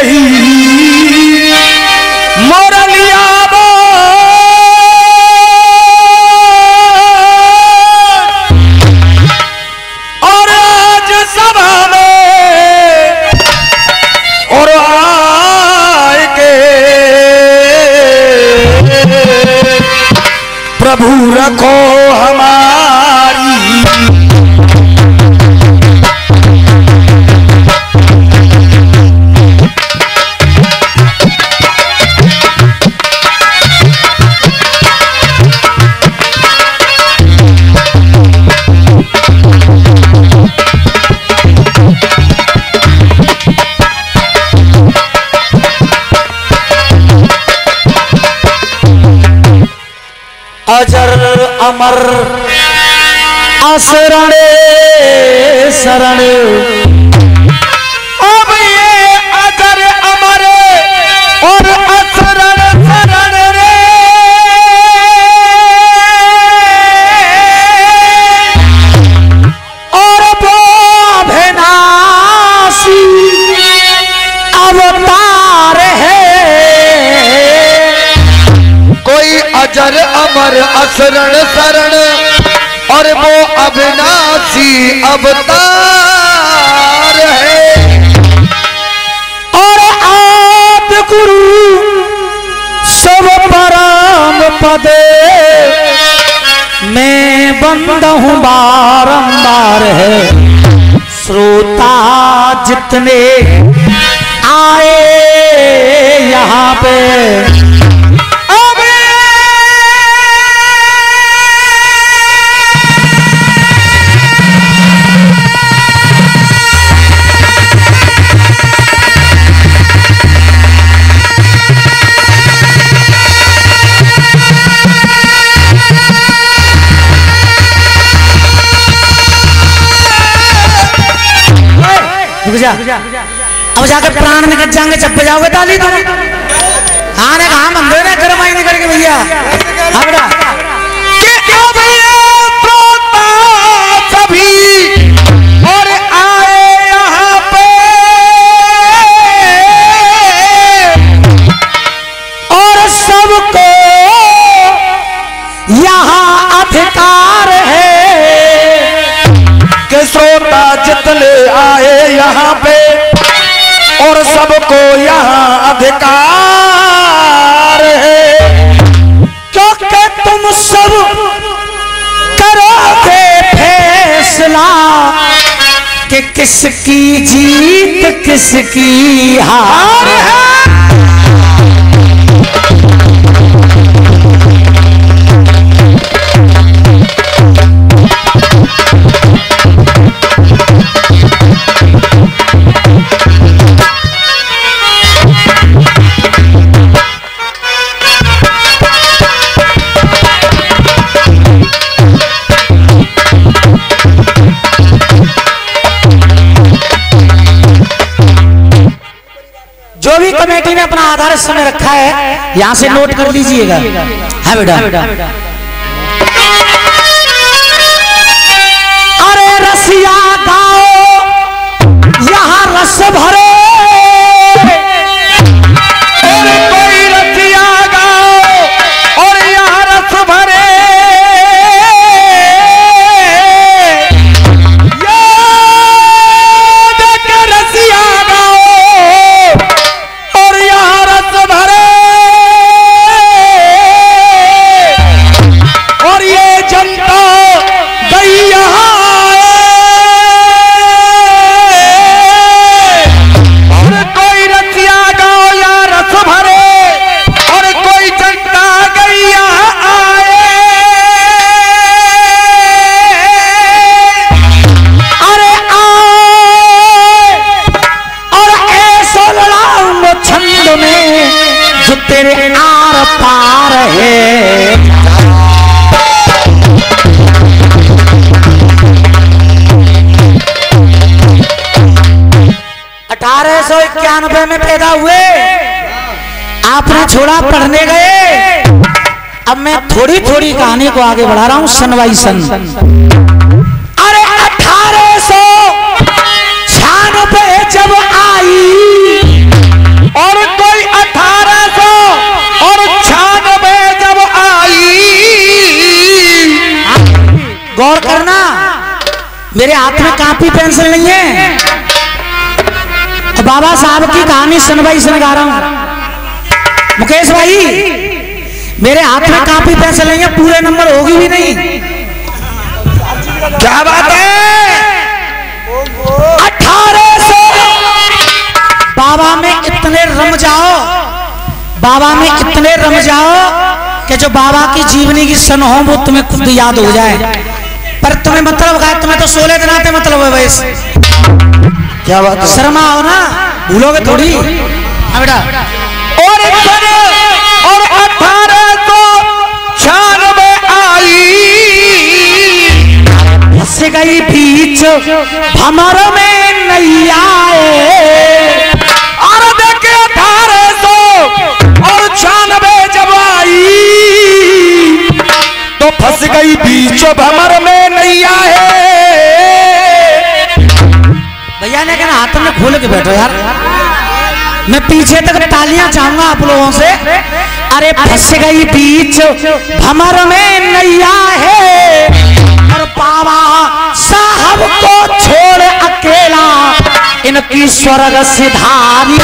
रही मोरलिया और आज सभा में और आए के प्रभु रखो हमारी अजर अमर असरण शरण अब ये अजर अमर और असरण शरण रे और वो अभिनाशी अवतार है कोई अजर अमर असरण शरण और वो अविनाशी अवतार है और आप गुरु सब परम पदे मैं बंद हूँ बारंबार है श्रोता जितने आए यहाँ पे अब जाकर प्राण निकल जाएंगे जब बजाओगे ताली तुम हाँ ने कहा मंदिर ने करमाई नहीं करके भैया सभी और आए यहाँ पे और सबको यहाँ अधिकार है कि श्रोता जितने आए यहाँ पे और सबको यहाँ अधिकार है क्योंकि तुम सब करोगे फैसला कि किसकी जीत किसकी हार है। जो भी कमेटी ने अपना आधार इस समय रखा है यहाँ से नोट कर लीजिएगा। हाँ बेटा अरे रसिया गाओ यहाँ रस भरे कोई रसिया गाओ और यहाँ रस भरे तेरे आर पार है 1891 में पैदा हुए, आपने छोड़ा पढ़ने गए। अब मैं थोड़ी थोड़ी कहानी को आगे बढ़ा रहा हूं सन बाई सन। अरे 1896 जब आई हाथ में कॉपी पेंसिल नहीं है। बाबा साहब की कहानी सुनवाई सुना रहा हूं। मुकेश भाई, मेरे हाथ में कॉपी पेंसिल नहीं है, पूरे नंबर होगी भी नहीं। क्या बात है? 1800 बाबा में इतने रम जाओ, बाबा में इतने रम जाओ कि जो बाबा की जीवनी की सन हो वो तुम्हें खुद याद हो जाए। पर तुम्हें मतलब क्या? तुम्हें तो 16 दिन आते मतलब है वैसे। क्या बात है? शर्मा हो ना, भूलोगे थोड़ी। हाँ बेटा। और 1896 आई फंस गई बीच भंवर में नैया। और देखे 1896 जब आई तो फंस गई बीच भंवर में नैया है। भैया ने कहना हाथ में खोल के बैठो यार, मैं पीछे तक तालियां चाहूंगा आप लोगों से। अरे फंस गई बीच भंवर में नैया है और बाबा साहब को छोड़ अकेला इनकी स्वर्ग सिधारी।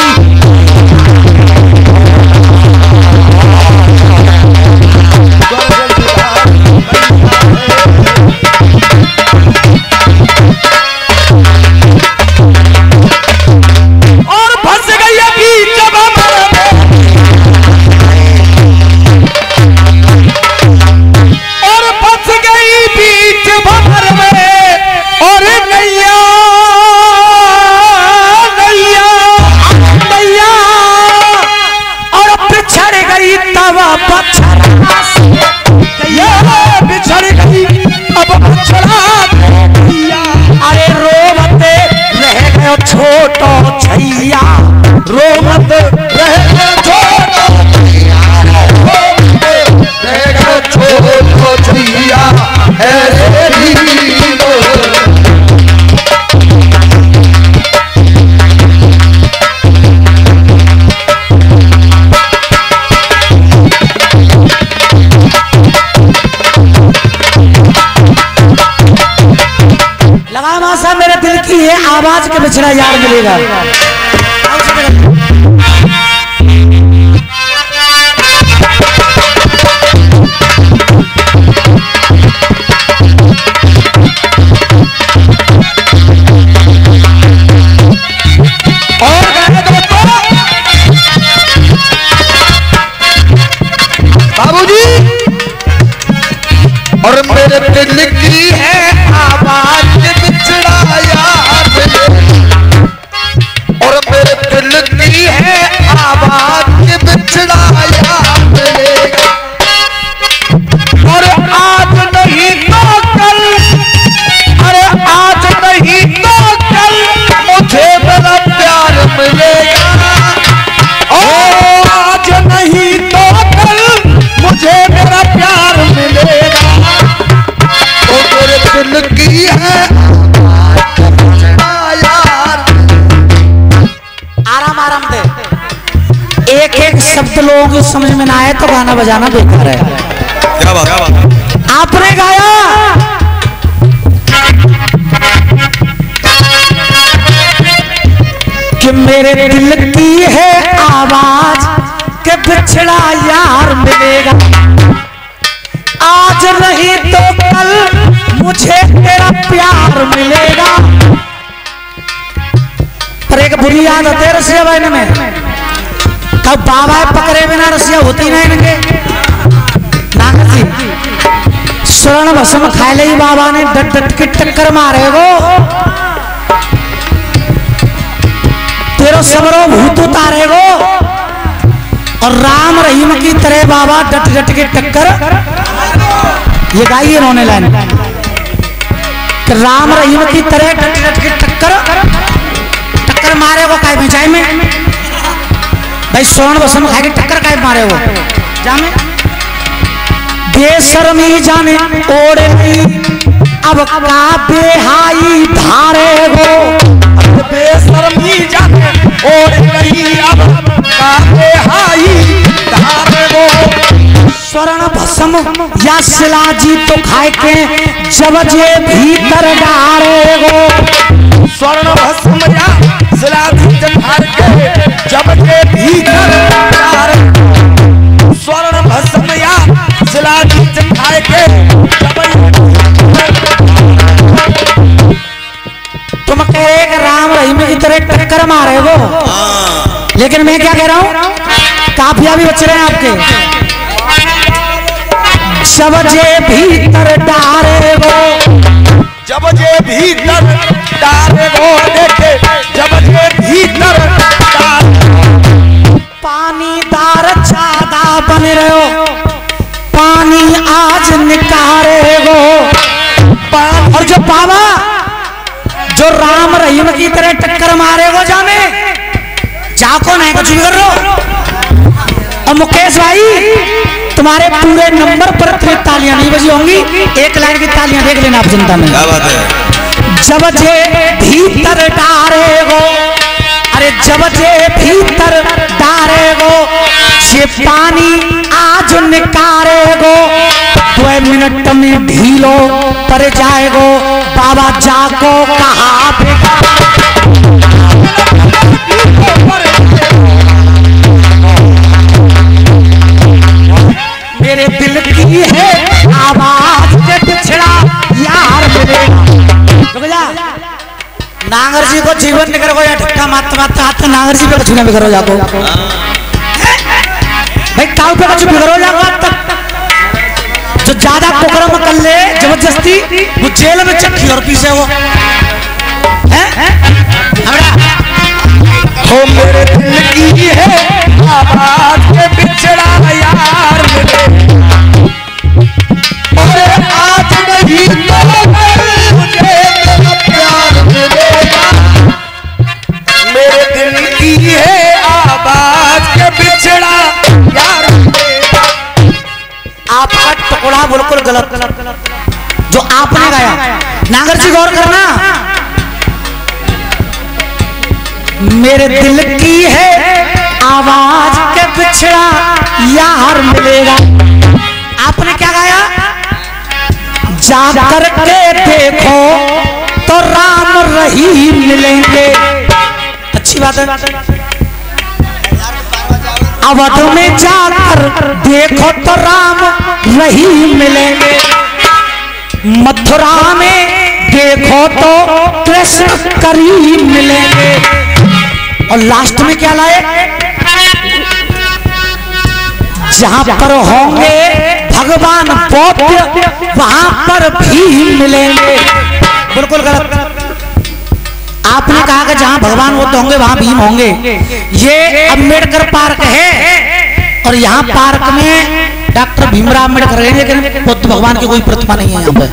अरे रोमते रह गयो छोटो छैया, रोमत रह गयो छोटो छैया, रोमत रह गयो छोटो छैया ऐसे हीरो। लगा मासा मेरे दिल की है आवाज के बिछड़ा यार मिलेगा। बाबूजी, और मेरे दिल की है आवाज बिछड़ा यार मिलेगा, और मेरे दिल की है आवाज बिछड़ा यार मिलेगा। और आज नहीं तो कल, अरे आज नहीं तो कल मुझे मेरा प्यार मिलेगा। और आज नहीं तो कल मुझे मेरा प्यार मिलेगा। तो मेरे दिल की है यार। आराम आराम दे, एक एक शब्द लोगों की समझ में ना आए तो गाना बजाना बेकार है। क्या बात? आपने गाया कि मेरे दिल की है आवाज के बिछड़ा यार मिलेगा। आज नहीं तो कल मुझे तेरा प्यार मिलेगा। पर एक बुरी आदत है रसिया बहने में, कब बाबा पकड़े बिना रसिया होती ना इनके। स्वर्ण भस्म खाए ले बाबा ने डट डट के टक्कर मारे गो। तेरो सबरो भूत उतारे गो। और राम रहीम की तरह बाबा डट डट के टक्कर, ये गाइए इन्होंने लाइन, राम रहीम की तरह डट डट के टक्कर मारे गो। काय बेचाई में भाई स्वर्ण भस्म खा के टक्कर काय मारे गो जामे। बेशर्मी जाने ओढ़ नहीं अब का बेहाई धारे गो। बेशर्मी जाने ओढ़ नहीं अब का बेहाई धारे गो। स्वर्ण भस्म या शिलाजी तो खाए के जब जे भीतर डारे गो स्वर्ण भस्म या शिलाजी चखार के जब जे भीतर डारे स्वर्ण भस्म या शिलाजी चखार के तुम कह रहे कि राम रहीम की तरह टक्कर मारे गो, लेकिन मैं क्या कह रहा हूँ, काफिया भी बच रहे हैं आपके। जब जे भीतर डारे गो, जब जे भीतर डारे गो देखे जब जे भीतर पानी दार ज्यादा बन रहे हो, पानी आज निकारे गो। और जो बाबा जो राम रहीम की तरह टक्कर मारे गो जाने जाको नहीं कुछ भी कर लो। और मुकेश भाई तुम्हारे पूरे नंबर पर तालियां नहीं बजी होंगी, एक लाइन की तालियां देख लेना आप चिंता में। क्या बात है। जब जे भीतर डारे गो, अरे जब जे भीतर डारे गो, ये पानी आज निकारे गो, 2 मिनट में ढीलो पर जाएगो। बाबा जाको कहा मेरे दिल की है आवाज के पिछड़ा यार मिलेगा। नागर जी को जीवन निकर को या ढक्का मारते मारते हाथ नागर जी पे कछुना भी करो जाको भाई, काउ पे कछु भी करो जाको। अब तक जो ज्यादा कुकरम कर ले जबरदस्ती वो जेल में चक्की और पीछे वो है हो मेरे दिल की है आवाज के पिछड़ा यार मिले, अरे आज नहीं तो मुझे तेरा प्यार मिलेगा। मेरे दिल की है आवाज के पिछड़ा यार मिलेगा। आपका टुकड़ा बिल्कुल गलत जो आपने गाया। नागर जी गौर करना, मेरे दिल की है आवाज के पिछड़ा यार मिलेगा। आपने क्या गाया, जा करके देखो तो राम रहीम मिलेंगे। अच्छी बात है। अवध में जाकर देखो तो राम रहीम मिलेंगे, मथुरा में देखो तो कृष्ण करीम मिलेंगे। और लास्ट में क्या लाए, जहां पर होंगे भगवान बौद्ध वहां पर भी मिलेंगे। बिल्कुल गलत। आपने कहा कि जहां भगवान बुद्ध होंगे वहां भीम होंगे। ये अम्बेडकर पार्क है और यहाँ पार्क में डॉक्टर भीमराव अम्बेडकर है, लेकिन बुद्ध भगवान की कोई प्रतिमा नहीं है यहाँ पे।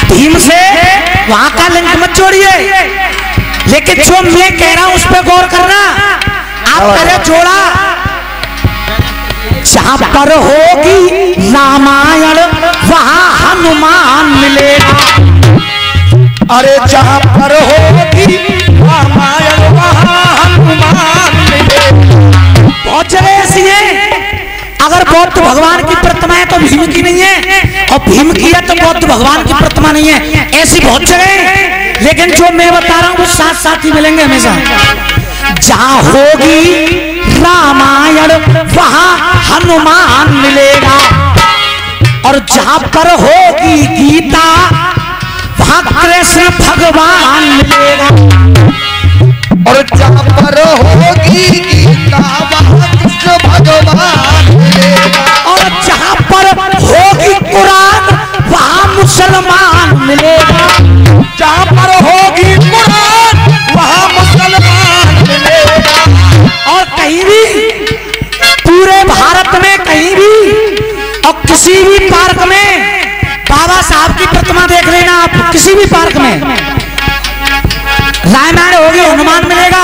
भीम से वहां का लिंक मत जोड़िए, लेकिन जो मैं कह रहा हूं उस पर गौर करना। आप करे जोड़ा, जहां पर होगी रामायण वहां हनुमान मिलेगा। अरे जहां पर होगी रामायण वहां हनुमान मिलेगा। बहुत जगह ऐसी है, अगर बौद्ध भगवान की प्रतिमा है तो भीम की नहीं है, और भीम की है तो बौद्ध भगवान की प्रतिमा नहीं है। ऐसी बहुत जगह है, लेकिन जो मैं बता रहा हूं वो साथ साथ ही मिलेंगे हमेशा। जहां होगी रामायण वहां हनुमान मिलेगा, और जहां पर होगी गीता वहां कृष्ण भगवान मिलेगा। और जहां पर होगी गीता वहां कृष्ण भगवान मिलेगा। और जहां पर होगी कुरान वहां मुसलमान मिलेगा। जहां पर होगी कुरान वहां मुसलमान मिलेगा। और कहीं भी पूरे भारत में कहीं भी और किसी भी पार्क में बाबा साहब की प्रतिमा देख लेना आप, किसी भी पार्क में रामायण होगी हनुमान मिलेगा,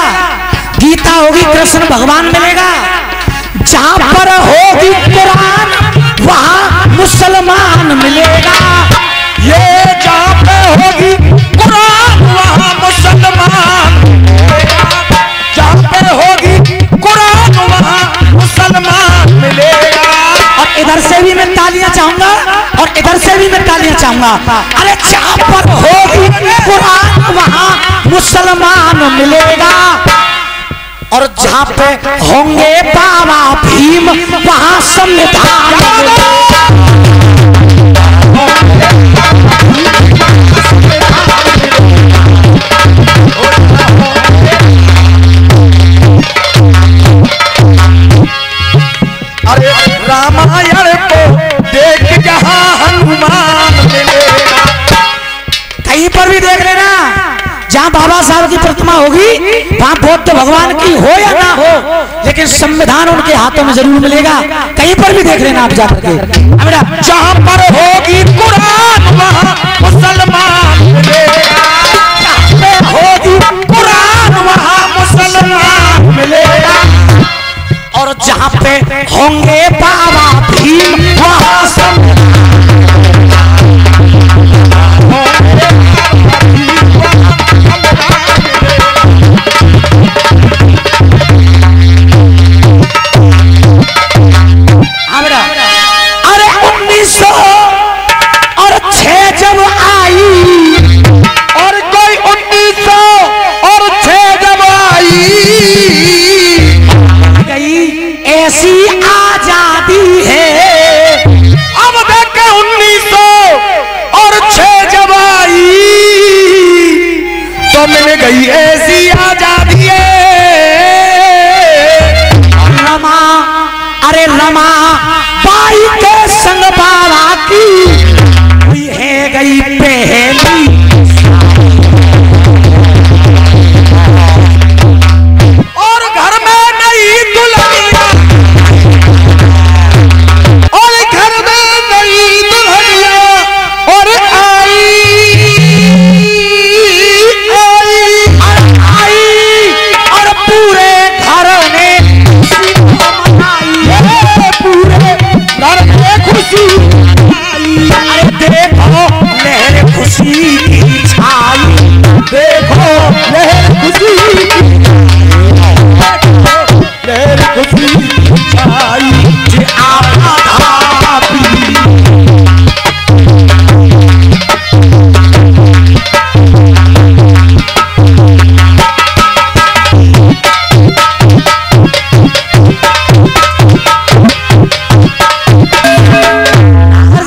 गीता होगी कृष्ण भगवान मिलेगा। जहां पर होगी कुरान वहां मुसलमान मिलेगा। ये जहां पे होगी कुरान वहां मुसलमान मिलेगा। जहां पे होगी कुरान वहां तक तालियां चाहूंगा। अरे जहां पर होगी कुरान वहां मुसलमान मिलेगा, और जहां पे होंगे बाबा भीम वहां संविधान मिलेगा। अरे रामायण को देख जहां हनुमान मिलेगा। कहीं पर भी देख लेना, जहां बाबा साहब की प्रतिमा होगी वहां बुद्ध भगवान की हो या ना हो, लेकिन संविधान उनके हाथों में जरूर मिलेगा। कहीं पर भी देख लेना आप जाकर के। जहां पर होगी कुरान वहां मुसलमान मिलेगा, जहां पे होगी कुरान वहां मुसलमान मिलेगा, और जहां पे होंगे बाबा भीम वहां संविधान। अरे 1906 जब आई, और कोई 1906 जब आई गई ऐसी आजादी है। अब देखे 1906 जब आई तो मिल गई ऐसी आजादी है। रमा, अरे रमा बाई के संग बाबा की हुई है गई पहली, और घर में नई दुल्हनिया, और घर में नई दुल्हनिया, और आई और पूरे घर ने मनाई है, पूरे घर में खुशी आई। अरे देखो लहर खुशी की छाई, देखो लहर खुशी की, लहर खुशी की छाई। जे आपा धापी।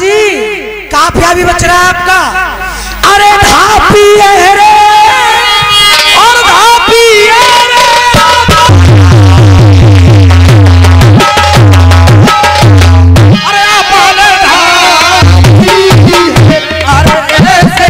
जी काफिया भी बच रहा है आपका। अरे धापी है रे, और धापी है रे, अरे अपने धापी है, अरे ऐसे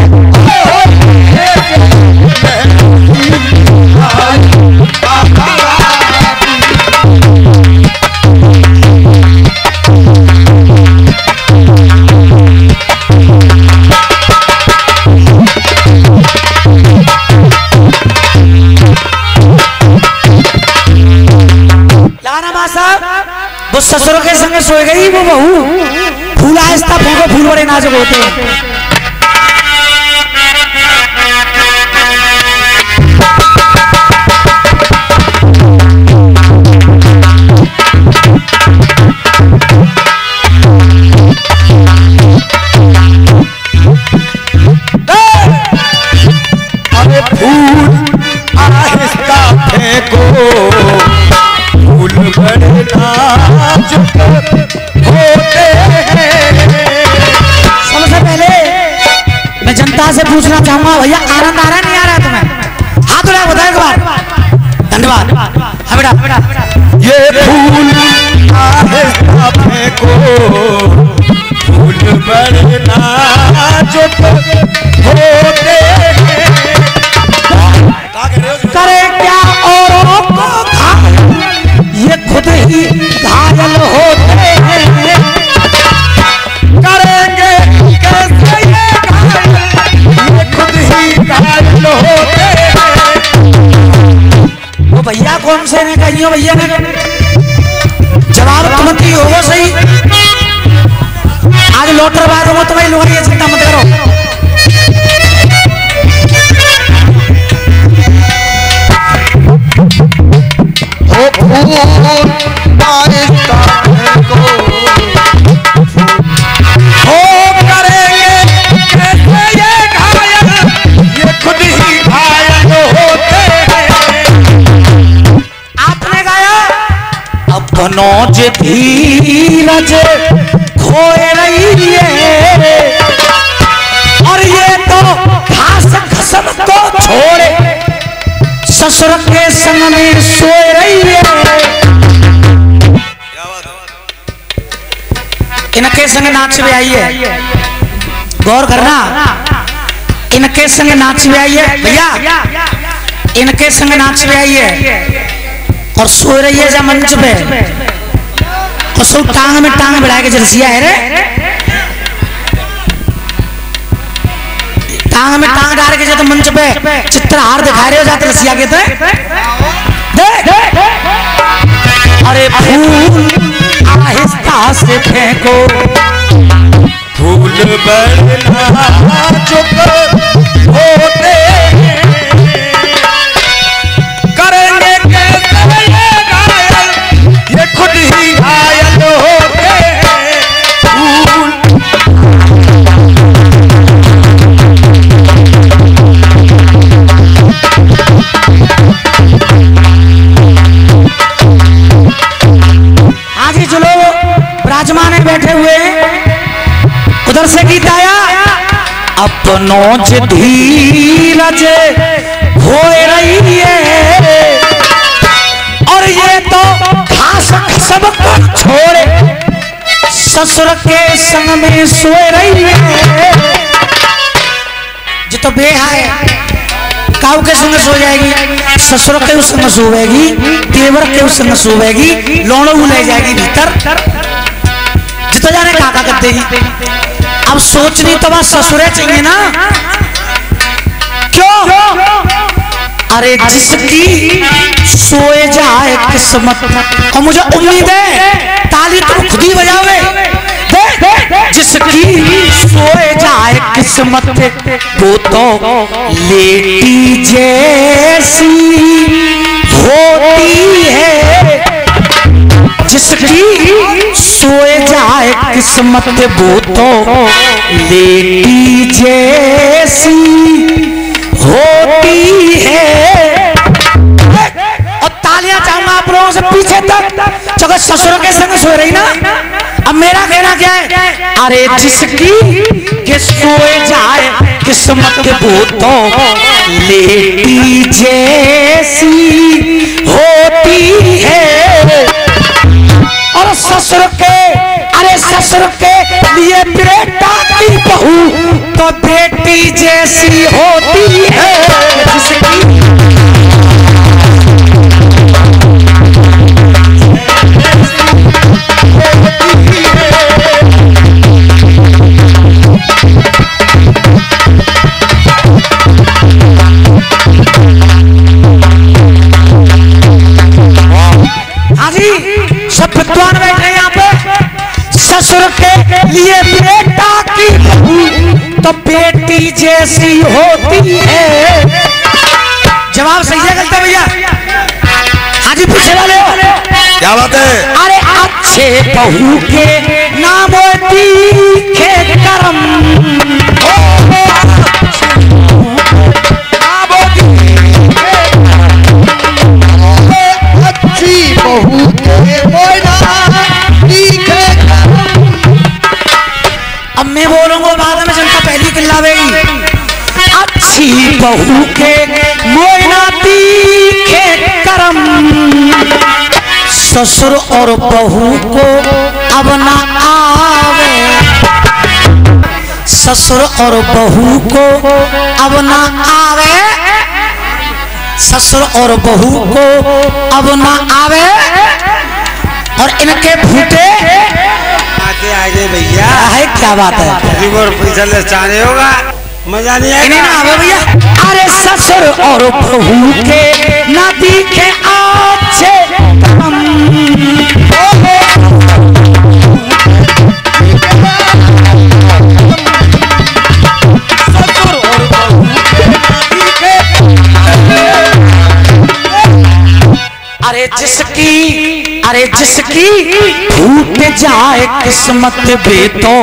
वो ससुर के संग सोए गई वो बहू, फूल आहिस्ता फेंको, फूल बड़े नाजुक होते हैं। अरे फूल आहिस्ता फेंको, फूल बड़े नाजुक होते हैं। सबसे पहले मैं जनता से पूछना चाहूंगा, भैया आनंद आ रहा नहीं आ रहा तुम्हें? हाथ उठाओ, बताओ एक बार। धन्यवाद। हाँ बेटा, ये फूल आहिस्ता फेंको, फूल बड़े नाजुक होते हैं। करे क्या औरों को घायल, ये खुद ही घायल होते हैं। करेंगे कैसे ये घायल, ये खुद ही घायल होते हैं। वो भैया कौन से ने कहियो, भैया ने जवाब तुम की होगा सही। आज लौटर बाद हो तुम्हारी लोग, ये चिंता मत करो। ओ फूल आहिस्ता फेंको, हो करेंगे अपनों जे धीरज खोए रही है, और ये तो घास घसम को छोड़े ससुर के संग में सोए रही है। इनके संग नाच भी आई है, गौर करना, इनके संग नाच भी आई है भैया, इनके संग नाच भी आई है और सो रही है जा मंच पे, और सब टांग में टांग बढ़ा के जलसिया है रे, टांग में टांग डाल के जो तो मंच पे चित्रहार दिखा रहे हो जाते रसिया के देख। अरे फूल आहिस्ता से फेंको, फूल बरना चुप होते करेंगे कैसे ये घायल, ये खुद ही घायल होते फूल। आज ही जो लोग विराजमान बैठे हुए हैं, उधर से गीत आया, अपनों जे धीरज होए रही है, और ये तो घास सबको छोड़े ससुर के संग में सोए रही है। जो तो बेहा है काऊ के संग सो जाएगी, ससुर के उस संग सोएगी, देवर के उस संग सोएगी, लोणो ले जाएगी भीतर, जितो जाने काका करते ही। अब सोचनी तो बात ससुरे चाहिए ना, क्यों? अरे जिसकी सोए जाए किस्मत, और मुझे उम्मीद है ताली तुम खुद ही बजाओगे, जिसकी सोए जाए किस्मत वो तो लेटी जैसी होती है, जिसकी सोए जाए किस्मत वो तो लेटी जैसी होती है। और तालियां चाहूंगा आप लोगों से पीछे तक, जगह ससुर के संग सो रही ना। अब मेरा कहना क्या है, अरे जिसकी के सोए जाए किस्मत वो तो लेटी जैसी होती है। और ससुर के, अरे ससुर के लिए बेटा की बहू तो बेटी जैसी होती है, जिसकी सब विद्वान बैठे यहाँ पे। ससुर के लिए बेटा की बहू तो बेटी जैसी होती है। जवाब सही है गलत है भैया? हाँ जी पीछे वाले हो, क्या बात है? अरे अच्छे बहू के नाम तीखे करम, अच्छी बहू के अब मैं बोलूंगा बाद में जनता पहली चिल्लावेगी। अच्छी बहू के मोयना तीखे करम, ससुर और बहू को अब ना आवे, ससुर और बहू को अब ना आवे, ससुर और बहू को अब ना आवे। और इनके फूटे आगे आगे भैया है, क्या बात है? पैसा ले चाहे होगा, मजा नहीं आएगा ना आवे भैया। अरे ससुर और बहू के ना दिखे अच्छे अरे जिसकी फूट जाए किस्मत बे तो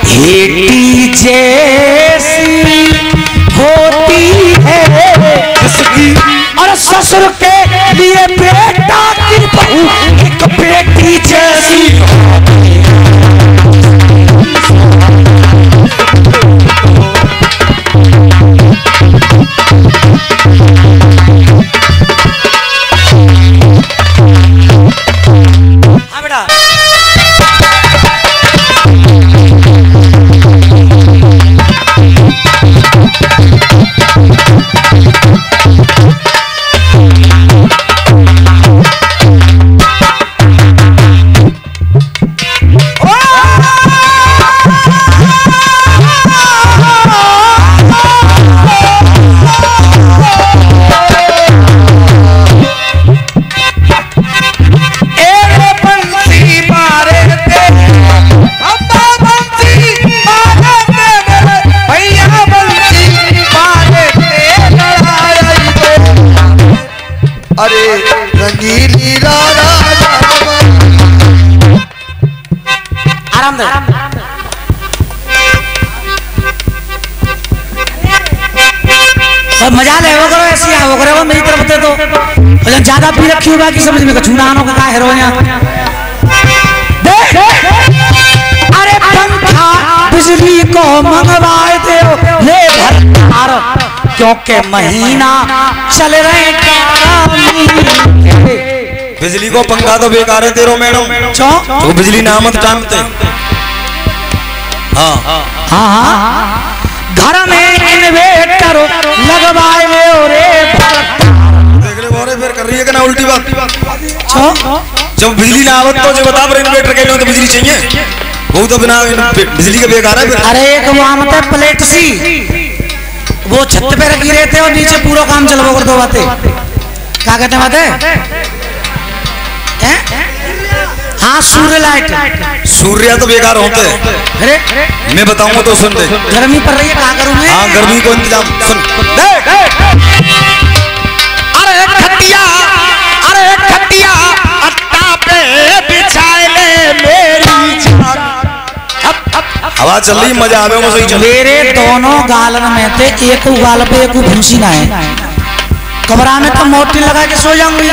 हेटी जैसी होती है, जिसकी। और ससुर के लिए बेटा की बहू एक बेटी अरे रंगीली रारा आराम दे। मजा ले वो करो ऐसी वो करो मेरी तरफ दे तो ज्यादा पी रखी होगा कि समझ में कछु ना आनो का हेरो यहाँ अरे पंखा बिजली को मंगवाए दे ले भर क्योंकि महीना चल रहे बिजली को पंखा तो बेकार है तेरो मैडम तो बिजली नामत जानते। हाँ हाँ घर में इन्वेटर लगवाए रे देख ले बोरे फिर कर रही है कि ना उल्टी बात। जब बिजली ना आवत तो जो बता पर इन्वेटर के लिए तो बिजली चाहिए वो तो बिना बिजली के बेकार है। अरे एक वहां मत प्लेट सी वो छत पे रखी रहते और नीचे पूरा काम चलवा कर दो बातें क्या कहते हैं बातें हाँ सूर्य लाइट सूर्य तो बेकार होते हैं। अरे मैं बताऊंगा तो सुन दे। गर्मी पड़ रही है क्या करूं मैं। हाँ गर्मी को इंतजाम सुन देख। अरे खटिया अट्टा पे बिछाए ले मेरी जान हवा चल रही मजा आवे वो सही चल। मेरे दोनों गालन में थे एक गाल पे एक भूसी ना है कमरा में तो मोटी लगा के सो जाऊंगी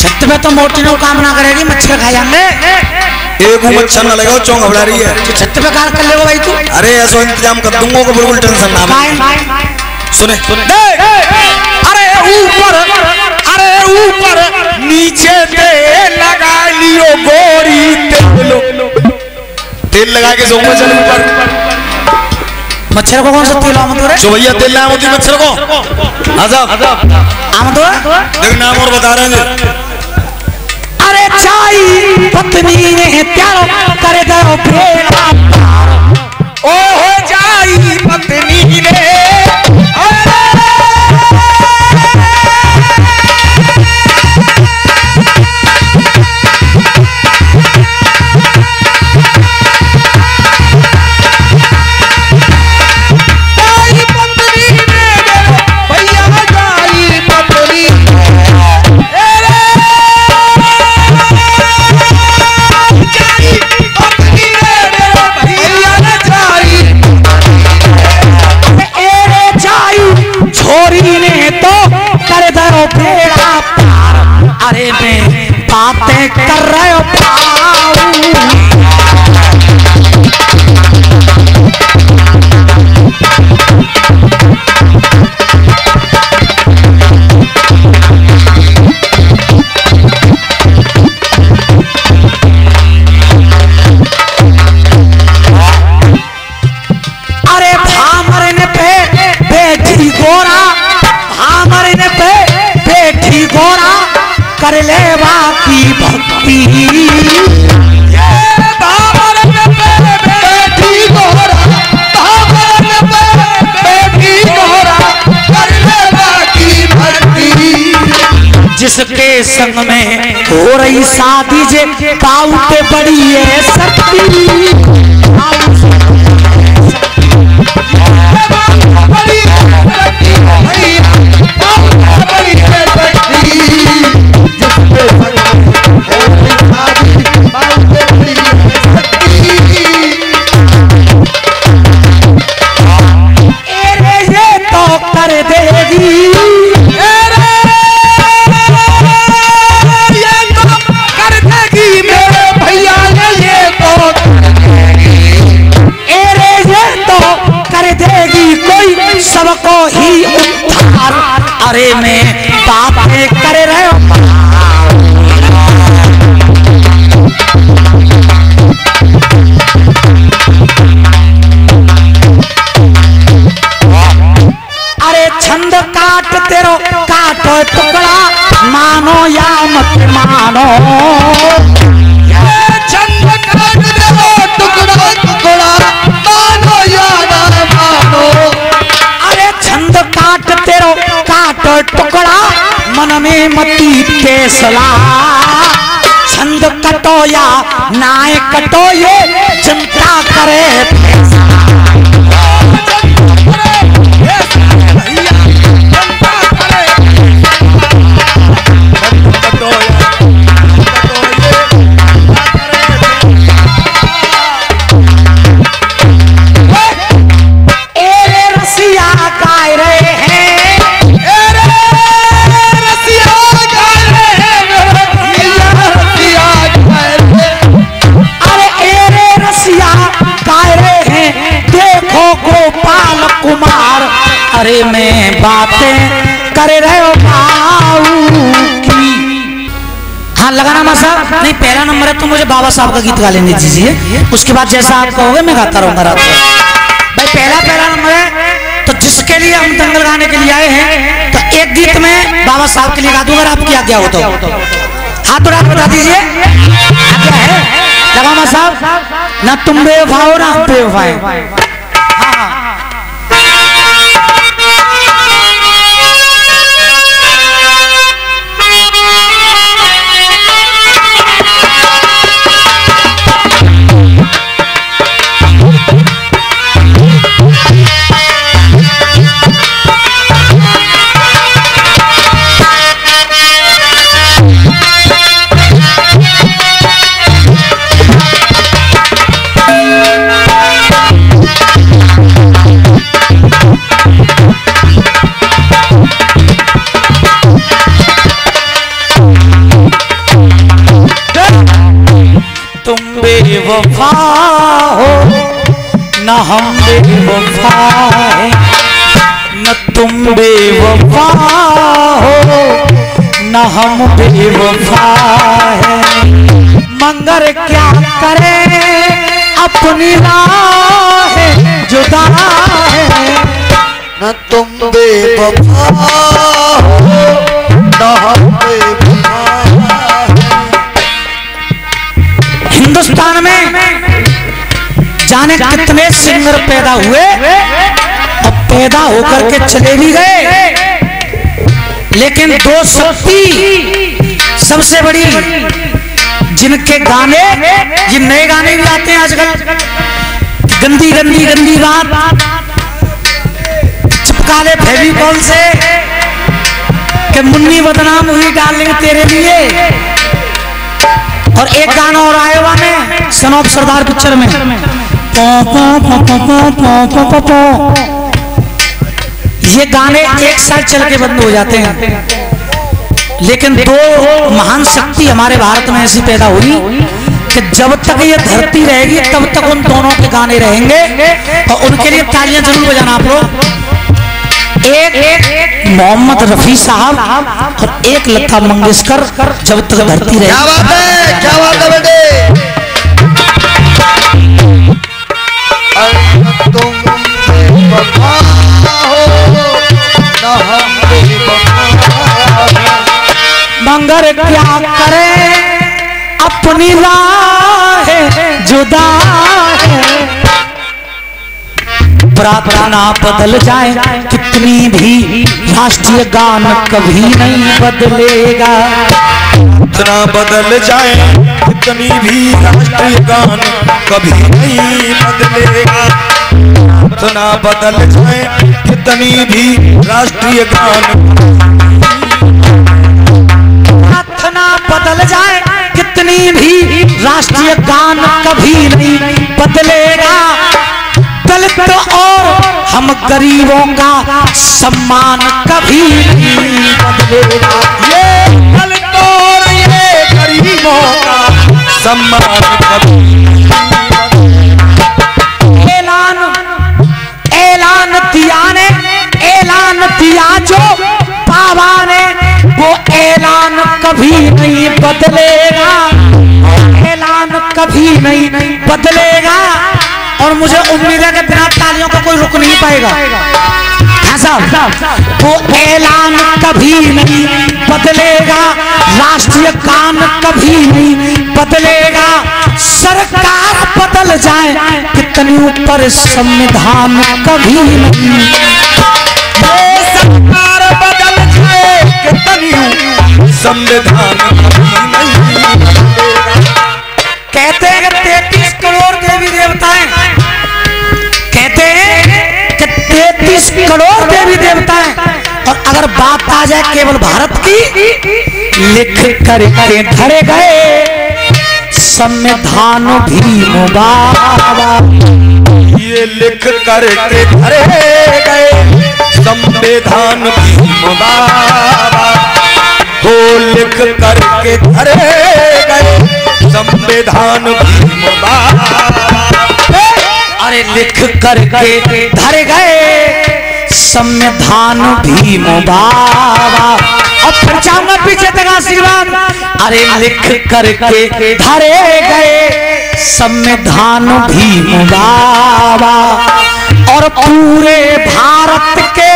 छत पे तो मोटी नो काम ना करेगी मच्छर खा जाएंगे एक मच्छर न लगा चौंक घबरा रही है तो छत पे काम कर लेगा भाई तू। अरे ऐसा इंतजाम कर दूंगा को बिल्कुल टेंशन ना ले। सुने अरे ऊपर नीचे तेल लगा लियो गोरी तेल लगा के सोऊंगा चल ऊपर। मच्छर को कौन सा तेल आमद रे जो भैया तेल ना होती मच्छर को आजाब आमद देख नाम और बता रहे हैं। अरे चाई पत्नी ने प्यारो करे दो फेरा ओ हो जाई पत्नी ने अरे मैं बातें कर रहे हो अरे भामर ने पे बेटी गोरा भामर ने पे बेटी गोरा कर ले बाकी भक्ति जिसके संग में हो रही शादी जे बाउते बड़ी है शक्ति सबको ही उद्धार अरे मैं बातें कर रहे हो अरे छंद काट तेरो काटो टुकड़ा मानो या मत मानो छंद काट तेरो टुकड़ा टुकड़ा मानो या ना मानो छंद काट तेरो काट टुकड़ा मन में मती फैसला छंद कटो या नाय कटो ये जनता करे फैसला गोपाल कुमार, अरे मैं बातें कर रहे हो भाऊ की। हाँ लगाना मां साहब। नहीं पहला नंबर है तो मुझे बाबा साहब का गीत गा लेने दीजिए, उसके बाद जैसा आप कहोगे मैं गाता रहूंगा रात को। भाई पहला नंबर है तो जिसके लिए हम दंगल गाने के लिए आए हैं, तो एक गीत में बाबा साहब के लिए गा दूंगा, आपकी आज्ञा हो तो हाथ उड़ा बता दीजिए आज्ञा है। लगा मां साहब, ना तुम बेवफा हो ना हम बेवफा। बेवफा हो न हम बेवफा है, न तुम बेवफा हो न हम बेवफा है, मगर क्या करें अपनी राह जुदा है, न तुम बेवफा हो न हम बेवफा। हिंदुस्तान में जाने कितने सिंगर पैदा हुए और पैदा होकर के चले भी गए, लेकिन दो शक्ति सबसे बड़ी जिनके गाने, ये नए गाने भी आते हैं आजकल, गंदी गंदी गंदी बात चिपका ले फेविकॉल से कि मुन्नी बदनाम हुई डार्लिंग तेरे लिए। और एक गाना और आया हुआ में सन ऑफ सरदार पिक्चर में ये गाने एक साथ चल के बंद हो जाते हैं, लेकिन दो महान शक्ति हमारे भारत में ऐसी पैदा हुई कि जब तक ये धरती रहेगी तब तक उन दोनों के गाने रहेंगे, और उनके लिए तालियां जरूर बजाना आप लोग। एक मोहम्मद रफी साहब और एक लता मंगेशकर, जब तक धरती रहेगी। क्या बात है, क्या बात है बेटे। तुम बेवफा हो न हम बेवफा, मगर क्या करें अपनी राह जुदा है, प्रार्थना बदल जाए कितनी भी राष्ट्रीय गान कभी नहीं बदलेगा, प्रार्थना बदल जाए कितनी भी राष्ट्रीय गान कभी नहीं बदलेगा, प्रार्थना बदल जाए कितनी भी राष्ट्रीय गान, प्रार्थना बदल जाए कितनी भी राष्ट्रीय गान कभी नहीं बदलेगा, दलित और हम गरीबों का सम्मान कभी नहीं बदलेगा, ये दलित और ये गरीबों का सम्मान कभी नहीं बदलेगा। ऐलान दिया जो बाबा ने, वो ऐलान कभी नहीं बदलेगा, ऐलान कभी नहीं बदलेगा। और मुझे उम्मीद है कि बिना तालियों का कोई रुक नहीं पाएगा। हाँ साहब, वो ऐलान कभी नहीं बदलेगा, राष्ट्रीय गान कभी नहीं बदलेगा, सरकार बदल जाए कितनी ऊपर संविधान कभी नहीं, सरकार बदल जाए कितनी संविधान कभी नहीं बदलेगा। कहते हैं कि 33 करोड़ देवी देवताएं, कहते हैं कि 33 करोड़ देवी देवताएं, और अगर बात आ जाए केवल भारत की, लिख करके धरे गए संविधान भीम बाबा, ये लिख करके धरे गए संविधान भीम बाबा, हो लिख करके धरे गए संविधान भीम बाबा। अरे लिख करके धर गए संविधान भीम बाबा। और फिर जाऊंगा पीछे तक आशीर्वाद। अरे लिख करके धरे गए संविधान भीम बाबा। और पूरे भारत के,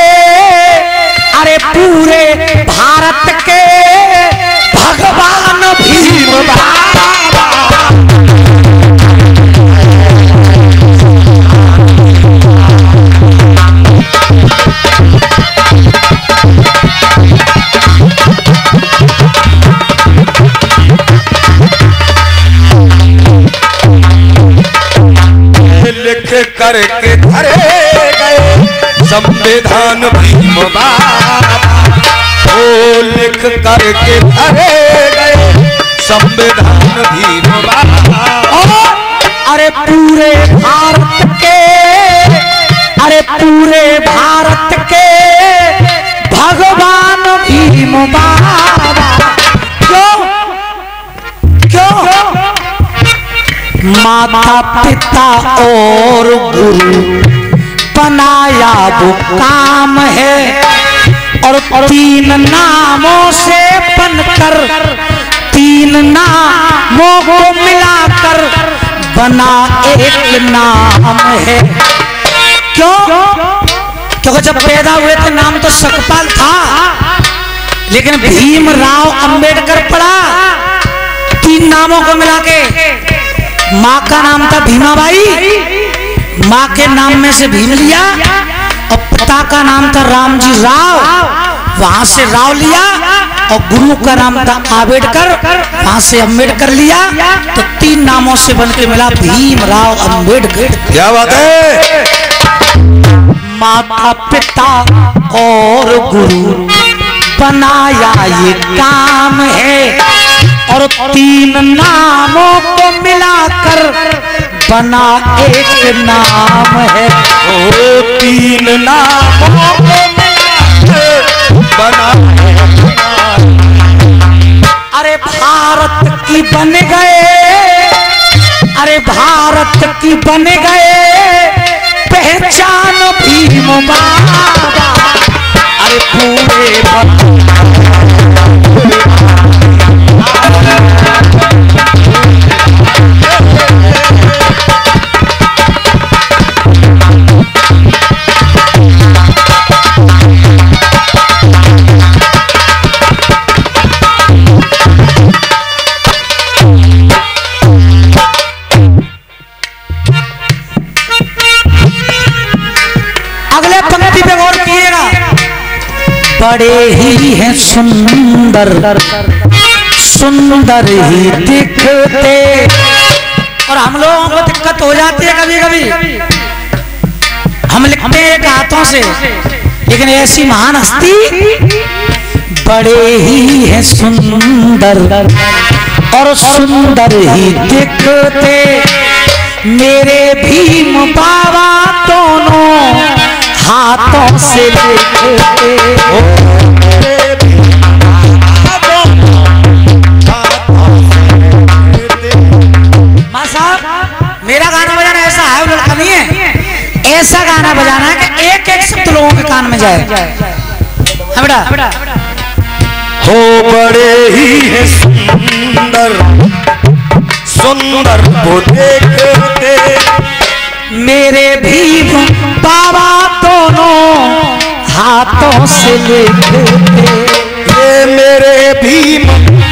अरे पूरे भारत के भगवान भीम बाबा। लिख करके धरे गए संविधान भीम बाबा। ओ लिख करके धरे गए संविधान भीम बाबा। अरे पूरे भारत के, अरे पूरे भारत के भगवान भीम बाबा। क्यों क्यों? माता पिता और गुरु बनाया वो काम है। और तीन नामों से बनकर, तीन नामों को मिलाकर बना एक नाम है। क्यों? क्योंकि जब पैदा हुए थे नाम तो सकपाल था, लेकिन भीमराव अंबेडकर पड़ा। तीन नामों को मिला के, माँ का नाम था भीमाबाई, माँ के नाम में से भीम लिया। और पिता का नाम था रामजी राव, वहां से राव लिया। और गुरु का नाम था आंबेडकर, वहां से अंबेडकर लिया। तो तीन नामों से बन के मिला भीमराव अंबेडकर। क्या बात है? माता पिता और गुरु बनाया ये काम है। और तीन नामों को मिलाकर बना एक नाम है। ओ तीन नामों को मिलाकर बना। अरे भारत की बन गए, अरे भारत की बन गए पहचान भीम बाबा। अरे पूरे बड़े ही हैं सुंदर, सुंदर ही दिखते। और हम लोगों को दिक्कत हो जाती है कभी कभी, हम लिखते हैं एक हाथों से, लेकिन ऐसी महान हस्ती बड़े ही हैं सुंदर और सुंदर ही दिखते। मेरे भीम बाबा दोनों हाथों से लिखते। मां साहब, मेरा गाना बजाना ऐसा है, लड़का नहीं है। ऐसा गाना बजाना है कि एक एक शब्द लोगों के कान में जाए। बेटा हो बड़े ही है सुंदर, सुंदर वो देखते। मेरे भीम बाबा दोनों हाथों से लिखते। ये मेरे भीम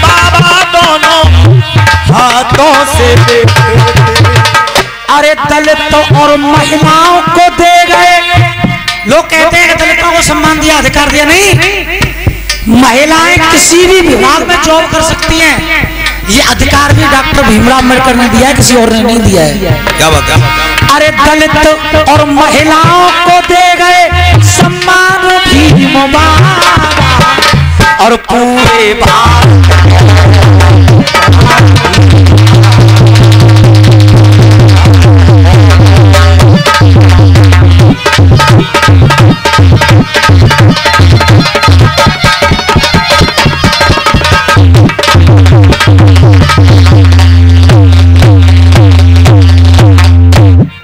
बाबा दोनों हाथों से लिखते। अरे दलितों और महिलाओं को दे गए। लोग कहते हैं कि दलितों को सम्मान दिया, अधिकार दिया। नहीं, महिलाएं किसी भी विभाग में जॉब कर सकती हैं। ये अधिकार भी डॉक्टर भीमराव अम्बेडकर ने दिया है, किसी और ने नहीं दिया है। क्या बात है? अरे दलित और महिलाओं को दे गए सम्मान भीम बाबा। और पूरे भारत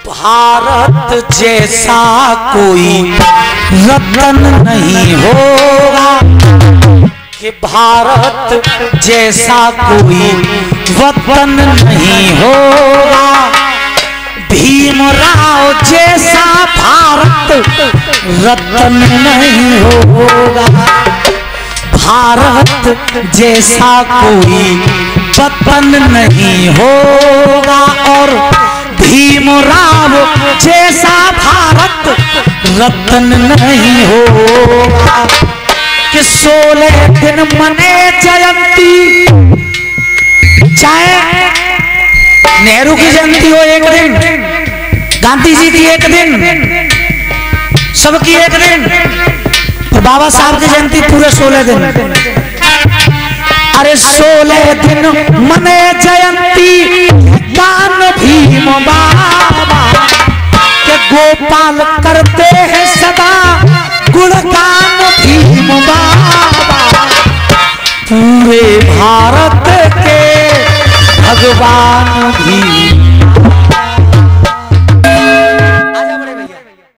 भारत जैसा कोई रतन नहीं होगा, कि भारत जैसा कोई वतन नहीं होगा, भीमराव जैसा भारत रतन नहीं होगा, भारत जैसा कोई वतन नहीं होगा, और भीमराव जैसा भारत रतन नहीं होगा। कि 16 दिन मने जयंती, चाहे नेहरू की जयंती हो एक दिन, गांधी जी की एक दिन, सबकी एक दिन, और बाबा साहब की जयंती पूरे 16 दिन। अरे 16 दिन मने जयंती गान भीम बाबा, के गोपाल करते हैं सदा गुणगान भीम बाबा, पूरे भारत के भगवान भीम